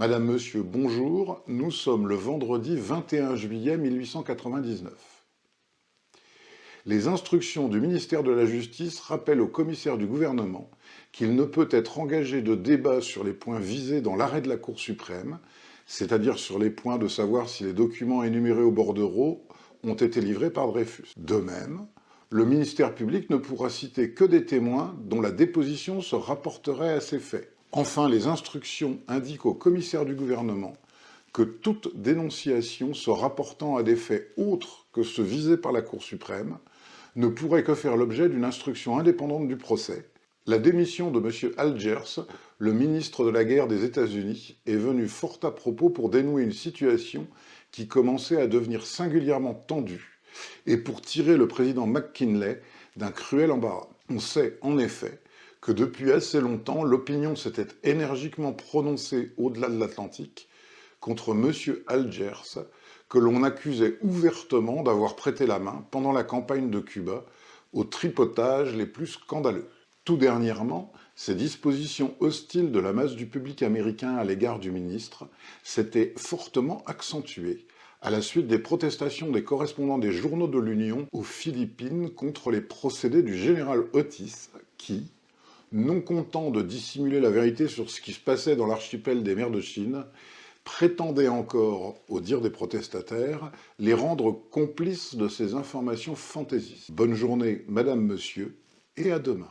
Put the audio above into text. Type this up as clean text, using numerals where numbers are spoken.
Madame, Monsieur, bonjour, nous sommes le vendredi 21 juillet 1899. Les instructions du ministère de la Justice rappellent au commissaire du gouvernement qu'il ne peut être engagé de débat sur les points visés dans l'arrêt de la Cour suprême, c'est-à-dire sur les points de savoir si les documents énumérés au bordereau ont été livrés par Dreyfus. De même, le ministère public ne pourra citer que des témoins dont la déposition se rapporterait à ces faits. Enfin, les instructions indiquent au commissaire du gouvernement que toute dénonciation se rapportant à des faits autres que ceux visés par la Cour suprême ne pourrait que faire l'objet d'une instruction indépendante du procès. La démission de M. Algers, le ministre de la Guerre des États-Unis, est venue fort à propos pour dénouer une situation qui commençait à devenir singulièrement tendue et pour tirer le président McKinley d'un cruel embarras. On sait en effet que depuis assez longtemps, l'opinion s'était énergiquement prononcée au-delà de l'Atlantique contre M. Algers, que l'on accusait ouvertement d'avoir prêté la main, pendant la campagne de Cuba, aux tripotages les plus scandaleux. Tout dernièrement, ces dispositions hostiles de la masse du public américain à l'égard du ministre s'étaient fortement accentuées à la suite des protestations des correspondants des journaux de l'Union aux Philippines contre les procédés du général Otis, qui, non content de dissimuler la vérité sur ce qui se passait dans l'archipel des mers de Chine, prétendait encore, au dire des protestataires, les rendre complices de ces informations fantaisistes. Bonne journée, Madame, Monsieur, et à demain.